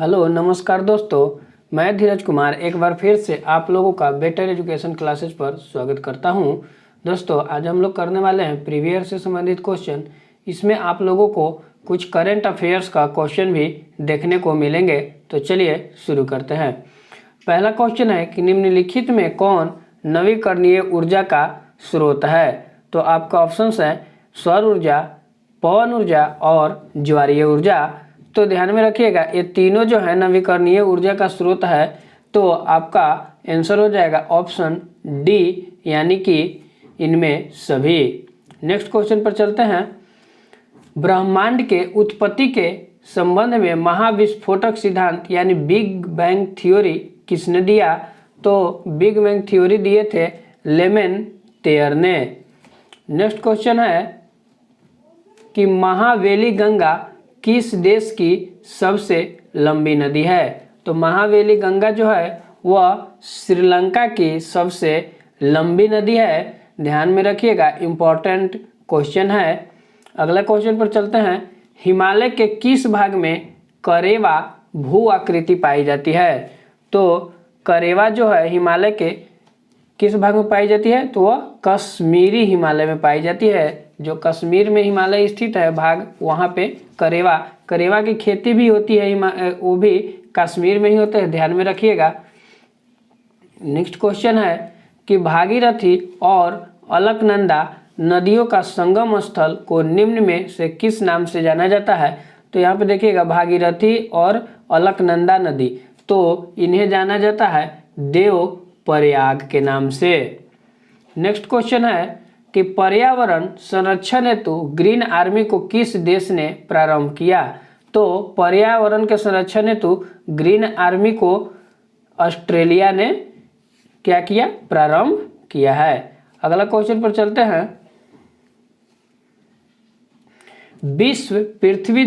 Hello नमस्कार दोस्तों, मैं धीरज कुमार एक बार फिर से आप लोगों का बेटर एजुकेशन क्लासेस पर स्वागत करता हूं। दोस्तों आज हम लोग करने वाले हैं प्रीवियस से संबंधित क्वेश्चन। इसमें आप लोगों को कुछ करंट अफेयर्स का क्वेश्चन भी देखने को मिलेंगे। तो चलिए शुरू करते हैं। पहला क्वेश्चन है कि निम्नलिखित में कौन नवीकरणीय ऊर्जा का स्रोत है। तो आपका ऑप्शंस है सौर ऊर्जा, पवन ऊर्जा और ज्वारीय ऊर्जा। तो ध्यान में रखिएगा ये तीनों जो है नवीकरणीय ऊर्जा का स्रोत है। तो आपका आंसर हो जाएगा ऑप्शन डी, यानी कि इनमें सभी। नेक्स्ट क्वेश्चन पर चलते हैं। ब्रह्मांड के उत्पत्ति के संबंध में महाविस्फोटक सिद्धांत यानी बिग बैंग थ्योरी किसने दिया। तो बिग बैंग थ्योरी दिए थे लेमेनतेयर ने। नेक्स्ट क्वेश्चन है कि महावेली गंगा किस देश की सबसे लंबी नदी है। तो महावेली गंगा जो है वह श्रीलंका की सबसे लंबी नदी है। ध्यान में रखिएगा, इम्पोर्टेंट क्वेश्चन है। अगला क्वेश्चन पर चलते हैं। हिमालय के किस भाग में करेवा भू आकृति पाई जाती है। तो करेवा जो है हिमालय के किस भाग में पाई जाती है, तो वह कश्मीरी हिमालय में पाई जाती है। जो कश्मीर में हिमालय स्थित है भाग, वहाँ पे करेवा की खेती भी होती है, वो भी कश्मीर में ही होते हैं। ध्यान में रखिएगा। नेक्स्ट क्वेश्चन है कि भागीरथी और अलकनंदा नदियों का संगम स्थल को निम्न में से किस नाम से जाना जाता है। तो यहाँ पे देखिएगा भागीरथी और अलकनंदा नदी, तो इन्हें जाना जाता है देव प्रयाग के नाम से। नेक्स्ट क्वेश्चन है कि पर्यावरण संरक्षण हेतु ग्रीन आर्मी को किस देश ने प्रारंभ किया। तो पर्यावरण के संरक्षण हेतु ग्रीन आर्मी को ऑस्ट्रेलिया ने क्या किया, प्रारंभ किया है। अगला क्वेश्चन पर चलते हैं। विश्व पृथ्वी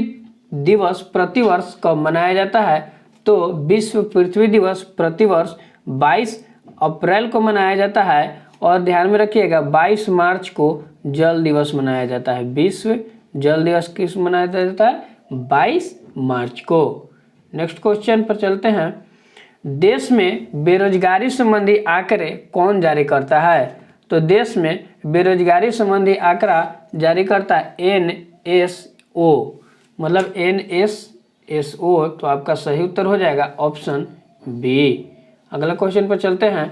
दिवस प्रतिवर्ष कब मनाया जाता है। तो विश्व पृथ्वी दिवस प्रतिवर्ष 22 अप्रैल को मनाया जाता है। और ध्यान में रखिएगा 22 मार्च को जल दिवस मनाया जाता है। विश्व जल दिवस किस मनाया जाता है, 22 मार्च को। नेक्स्ट क्वेश्चन पर चलते हैं। देश में बेरोजगारी संबंधी आंकड़े कौन जारी करता है। तो देश में बेरोजगारी संबंधी आंकड़ा जारी करता है NSO, मतलब NSSO। तो आपका सही उत्तर हो जाएगा ऑप्शन बी। अगला क्वेश्चन पर चलते हैं।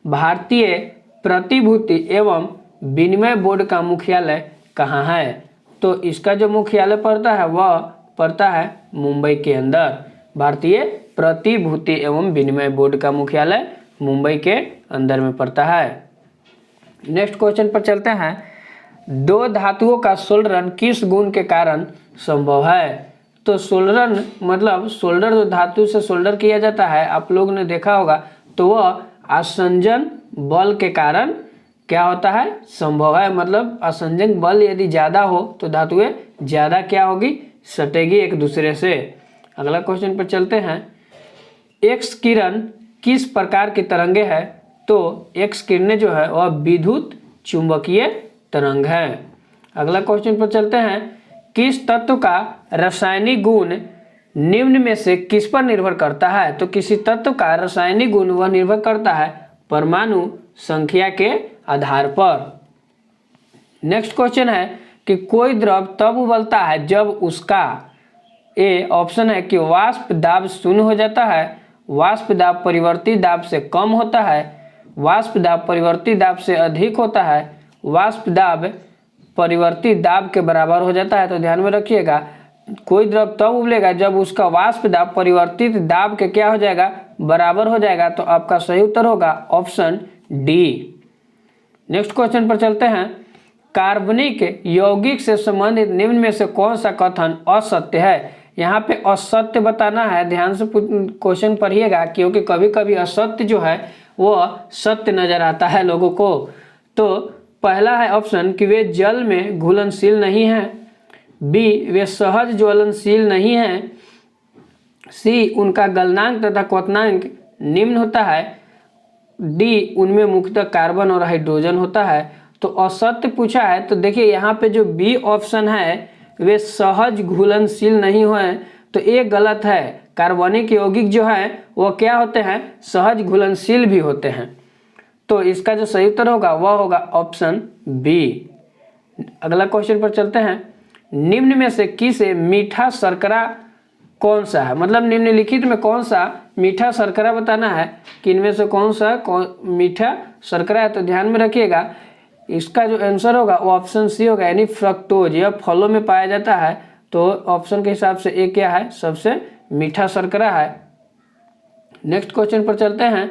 भारतीय प्रतिभूति एवं विनिमय बोर्ड का मुख्यालय कहाँ है। तो इसका जो मुख्यालय पड़ता है वह पड़ता है मुंबई के अंदर। भारतीय प्रतिभूति एवं विनिमय बोर्ड का मुख्यालय मुंबई के अंदर में पड़ता है। नेक्स्ट क्वेश्चन पर चलते हैं। दो धातुओं का सोल्डरन किस गुण के कारण संभव है। तो सोल्डरन मतलब सोल्डर जो धातु से सोल्डर किया जाता है, आप लोग ने देखा होगा, तो वह आसंजन बल के कारण क्या होता है, संभव है। मतलब आसंजन बल यदि ज़्यादा हो तो धातुएं ज़्यादा क्या होगी, सटेगी एक दूसरे से। अगला क्वेश्चन पर चलते हैं। एक्स किरण किस प्रकार की तरंगे है। तो एक्स किरणें जो है वह विद्युत चुंबकीय तरंग है। अगला क्वेश्चन पर चलते हैं। किस तत्व का रासायनिक गुण निम्न में से किस पर निर्भर करता है। तो किसी तत्व का रासायनिक गुण वह निर्भर करता है परमाणु संख्या के आधार पर। नेक्स्ट क्वेश्चन है कि कोई द्रव तब उबलता है जब उसका ए ऑप्शन है कि वाष्प दाब शून्य हो जाता है, वाष्प दाब परिवर्ती दाब से कम होता है, वाष्प दाब परिवर्ती दाब से अधिक होता है, वाष्प दाब परिवर्ती दाब के बराबर हो जाता है। तो ध्यान में रखिएगा, कोई द्रव तब उबलेगा जब उसका वाष्प दाब परिवर्तित दाब के क्या हो जाएगा, बराबर हो जाएगा। तो आपका सही उत्तर होगा ऑप्शन डी। नेक्स्ट क्वेश्चन पर चलते हैं। कार्बनिक यौगिक से संबंधित निम्न में से कौन सा कथन असत्य है। यहाँ पे असत्य बताना है, ध्यान से क्वेश्चन पढ़िएगा, क्योंकि कभी कभी असत्य जो है वो सत्य नजर आता है लोगों को। तो पहला है ऑप्शन कि वे जल में घुलनशील नहीं है, बी वे सहज ज्वलनशील नहीं है, सी उनका गलनांक तथा क्वथनांक निम्न होता है, डी उनमें मुख्यतः कार्बन और हाइड्रोजन होता है। तो असत्य पूछा है, तो देखिए यहाँ पे जो बी ऑप्शन है वे सहज घुलनशील नहीं हुए, तो ये गलत है। कार्बनिक यौगिक जो है वो क्या होते हैं, सहज घुलनशील भी होते हैं। तो इसका जो सही उत्तर होगा वह होगा ऑप्शन बी। अगला क्वेश्चन पर चलते हैं। निम्न में से किसे मीठा शर्करा कौन सा है, मतलब निम्नलिखित में कौन सा मीठा शर्करा बताना है कि इनमें से कौन सा मीठा शर्करा है। तो ध्यान में रखिएगा इसका जो आंसर होगा वो ऑप्शन सी होगा, यानी फ्रक्टोज। यह फलों में पाया जाता है, तो ऑप्शन के हिसाब से ए क्या है, सबसे मीठा शर्करा है। नेक्स्ट क्वेश्चन पर चलते हैं।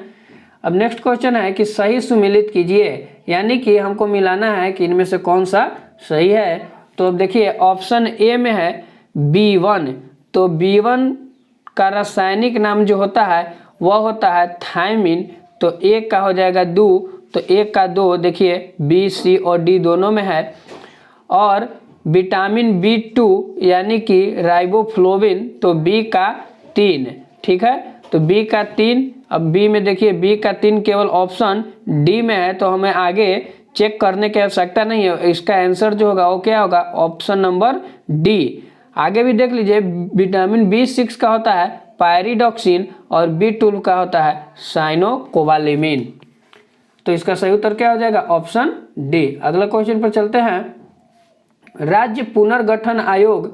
अब नेक्स्ट क्वेश्चन है कि सही सुमेलित कीजिए, यानी कि हमको मिलाना है कि इनमें से कौन सा सही है। तो अब देखिए ऑप्शन ए में है B1, तो B1 का रासायनिक नाम जो होता है वह होता है थायमिन। तो एक का हो जाएगा 2, तो एक का 2, देखिए बी सी और डी दोनों में है। और विटामिन B2 यानी कि राइबोफ्लोविन, तो बी का 3, ठीक है, तो बी का 3। अब बी में देखिए बी का 3 केवल ऑप्शन डी में है, तो हमें आगे चेक करने की आवश्यकता नहीं है। इसका आंसर जो होगा वो क्या होगा, ऑप्शन नंबर डी। आगे भी देख लीजिए विटामिन B6 का होता है पायरिडॉक्सिन और B12 का होता है साइनोकोबालेमिन। तो इसका सही उत्तर क्या हो जाएगा, ऑप्शन डी। अगला क्वेश्चन पर चलते हैं। राज्य पुनर्गठन आयोग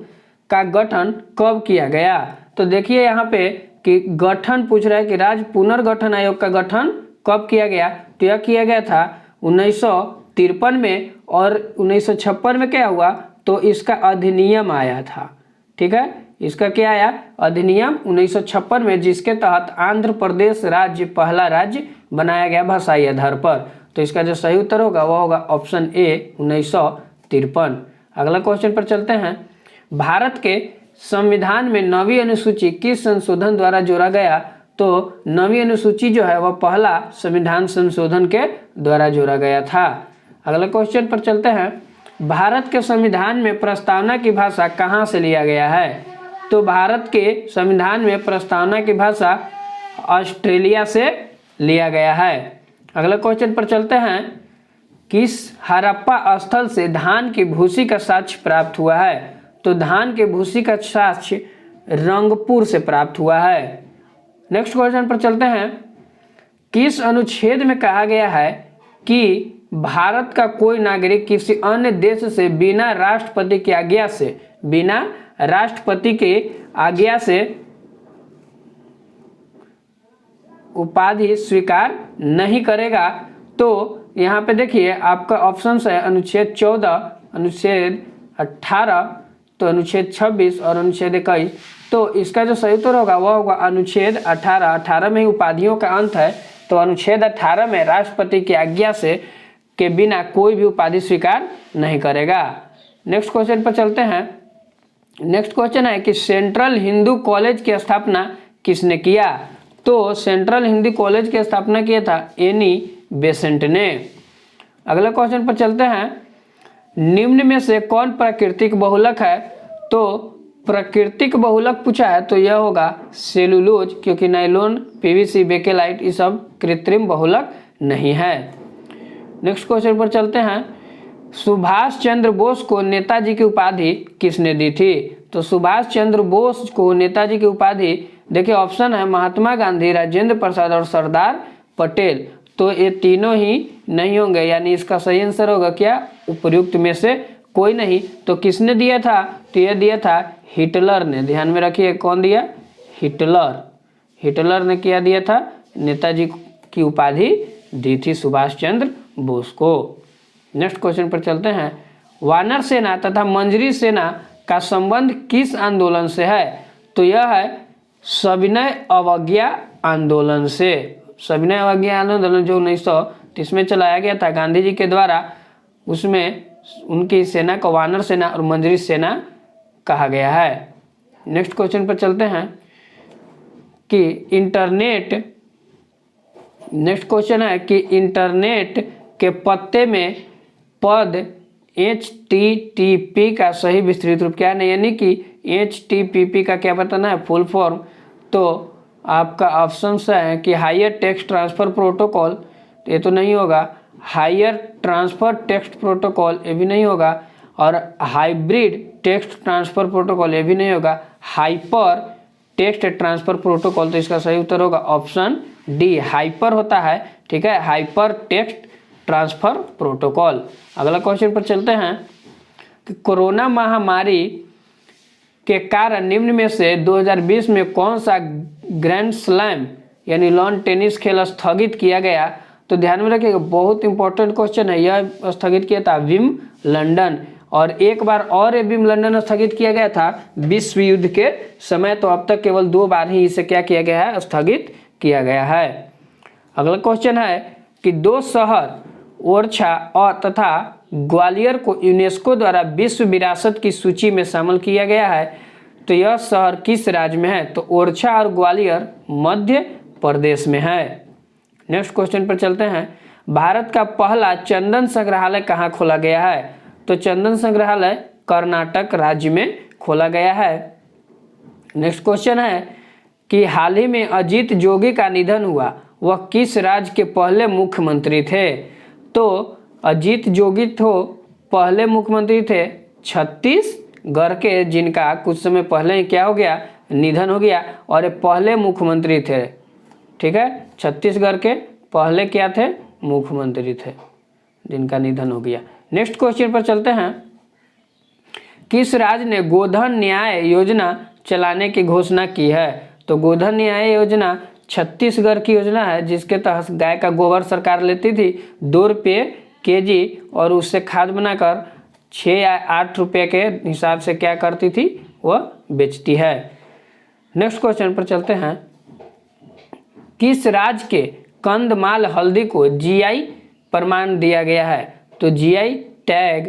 का गठन कब किया गया। तो देखिए यहाँ पे कि गठन पूछ रहा है कि राज्य पुनर्गठन आयोग का गठन कब किया गया। तो यह किया गया था 1953 में, और 1956 में क्या हुआ, तो इसका अधिनियम आया था, ठीक है, इसका क्या आया, अधिनियम 1956 में, जिसके तहत आंध्र प्रदेश राज्य पहला राज्य बनाया गया भाषाई आधार पर। तो इसका जो सही उत्तर होगा वह होगा ऑप्शन ए 1953। अगला क्वेश्चन पर चलते हैं। भारत के संविधान में 9वीं अनुसूची किस संशोधन द्वारा जोड़ा गया। तो 9वीं अनुसूची जो है वह पहला संविधान संशोधन के द्वारा जोड़ा गया था। अगला क्वेश्चन पर चलते हैं। भारत के संविधान में प्रस्तावना की भाषा कहाँ से लिया गया है। तो भारत के संविधान में प्रस्तावना की भाषा ऑस्ट्रेलिया से लिया गया है। अगला क्वेश्चन पर चलते हैं। किस हड़प्पा स्थल से धान की भूसी का साक्ष्य प्राप्त हुआ है। तो धान के भूसी का साक्ष्य रंगपुर से प्राप्त हुआ है। नेक्स्ट क्वेश्चन पर चलते हैं। किस अनुच्छेद में कहा गया है कि भारत का कोई नागरिक किसी अन्य देश से बिना राष्ट्रपति की आज्ञा से उपाधि स्वीकार नहीं करेगा। तो यहाँ पे देखिए आपका ऑप्शन है अनुच्छेद 14, अनुच्छेद 18, तो अनुच्छेद 26 और अनुच्छेद 21। तो इसका जो सही उत्तर होगा वह होगा अनुच्छेद 18। 18 में ही उपाधियों का अंत है, तो अनुच्छेद 18 में राष्ट्रपति की आज्ञा से के बिना कोई भी उपाधि स्वीकार नहीं करेगा। नेक्स्ट क्वेश्चन पर चलते हैं। नेक्स्ट क्वेश्चन है कि सेंट्रल हिंदू कॉलेज की स्थापना किसने किया। तो सेंट्रल हिंदू कॉलेज की स्थापना किया था एनी बेसेंट ने। अगला क्वेश्चन पर चलते हैं। निम्न में से कौन प्राकृतिक बहुलक है। तो प्राकृतिक बहुलक पूछा है तो यह होगा सेलुलोज, क्योंकि नाइलॉन, पीवीसी, बेकेलाइट ये सब कृत्रिम बहुलक नहीं है। नेक्स्ट क्वेश्चन पर चलते हैं। सुभाष चंद्र बोस को नेताजी की उपाधि किसने दी थी। तो सुभाष चंद्र बोस को नेताजी की उपाधि देखिए ऑप्शन है महात्मा गांधी, राजेंद्र प्रसाद और सरदार पटेल। तो ये तीनों ही नहीं होंगे, यानी इसका सही आंसर होगा क्या, उपर्युक्त में से कोई नहीं। तो किसने दिया था, तो यह दिया था हिटलर ने। ध्यान में रखिए कौन दिया, हिटलर ने क्या दिया था, नेताजी की उपाधि दी थी सुभाष चंद्र बोस को। नेक्स्ट क्वेश्चन पर चलते हैं। वानर सेना तथा मंजरी सेना का संबंध किस आंदोलन से है। तो यह है सविनय अवज्ञा आंदोलन से। सविनय अवज्ञा आंदोलन जो 1930 में चलाया गया था गांधी जी के द्वारा, उसमें उनकी सेना को वानर सेना और मंजरी सेना कहा गया है। नेक्स्ट क्वेश्चन पर चलते हैं कि नेक्स्ट क्वेश्चन है कि इंटरनेट के पत्ते में पद HTTP का सही विस्तृत रूप क्या है, यानी कि HTTP का क्या बताना है, फुल फॉर्म। तो आपका ऑप्शन है कि हायर टेक्स्ट ट्रांसफर प्रोटोकॉल, ये तो नहीं होगा। हायर ट्रांसफर टेक्स्ट प्रोटोकॉल, ये भी नहीं होगा। और हाइब्रिड टेक्स्ट ट्रांसफर प्रोटोकॉल, ये भी नहीं होगा। Hyper text transfer protocol. तो इसका सही उत्तर होगा ऑप्शन डी, हाइपर होता है, ठीक है, हाइपर टेक्स्ट ट्रांसफर प्रोटोकॉल। अगला क्वेश्चन पर चलते हैं कि कोरोना महामारी के कारण निम्न में से 2020 में कौन सा ग्रैंड स्लैम यानी लॉन टेनिस खेल स्थगित किया गया। तो ध्यान में रखिएगा, बहुत इंपॉर्टेंट क्वेश्चन है। यह स्थगित किया था विंबलडन, और एक बार और ये विंबलडन स्थगित किया गया था विश्व युद्ध के समय। तो अब तक केवल 2 बार ही इसे क्या किया गया है, स्थगित किया गया है। अगला क्वेश्चन है कि 2 शहर ओरछा और तथा ग्वालियर को यूनेस्को द्वारा विश्व विरासत की सूची में शामिल किया गया है। तो यह शहर किस राज्य में है। तो ओरछा और ग्वालियर मध्य प्रदेश में है। नेक्स्ट क्वेश्चन पर चलते हैं, भारत का पहला चंदन संग्रहालय कहाँ खोला गया है। तो चंदन संग्रहालय कर्नाटक राज्य में खोला गया है। नेक्स्ट क्वेश्चन है कि हाल ही में अजीत जोगी का निधन हुआ, वह किस राज्य के पहले मुख्यमंत्री थे। तो अजीत जोगी तो पहले मुख्यमंत्री थे छत्तीसगढ़ के, जिनका कुछ समय पहले ही क्या हो गया, निधन हो गया, और ये पहले मुख्यमंत्री थे, ठीक है, छत्तीसगढ़ के पहले क्या थे, मुख्यमंत्री थे, जिनका निधन हो गया। नेक्स्ट क्वेश्चन पर चलते हैं, किस राज्य ने गोधन न्याय योजना चलाने की घोषणा की है। तो गोधन न्याय योजना छत्तीसगढ़ की योजना है, जिसके तहत गाय का गोबर सरकार लेती थी 2 रुपये केजी, और उससे खाद बनाकर 6 या 8 रुपये के हिसाब से क्या करती थी, वह बेचती है। नेक्स्ट क्वेश्चन पर चलते हैं, किस राज्य के कंदमाल हल्दी को जीआई प्रमाण दिया गया है। तो जीआई टैग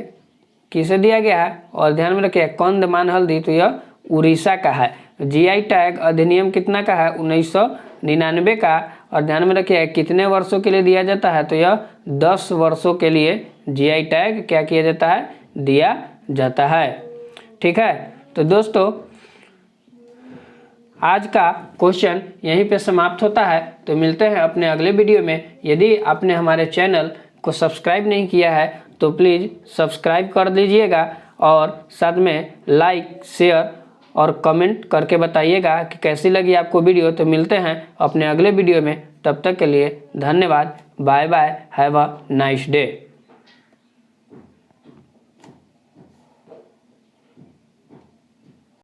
किसे दिया गया है, और ध्यान में रखिए कंदमाल हल्दी तो यह उड़ीसा का है। जीआई टैग अधिनियम कितना का है, 1999 का, और ध्यान में रखिए कितने वर्षों के लिए दिया जाता है। तो यह 10 वर्षों के लिए जीआई टैग क्या किया जाता है, दिया जाता है, ठीक है। तो दोस्तों आज का क्वेश्चन यहीं पे समाप्त होता है। तो मिलते हैं अपने अगले वीडियो में। यदि आपने हमारे चैनल को सब्सक्राइब नहीं किया है तो प्लीज़ सब्सक्राइब कर दीजिएगा, और साथ में लाइक, शेयर और कमेंट करके बताइएगा कि कैसी लगी आपको वीडियो। तो मिलते हैं अपने अगले वीडियो में, तब तक के लिए धन्यवाद, bye bye, have a nice day.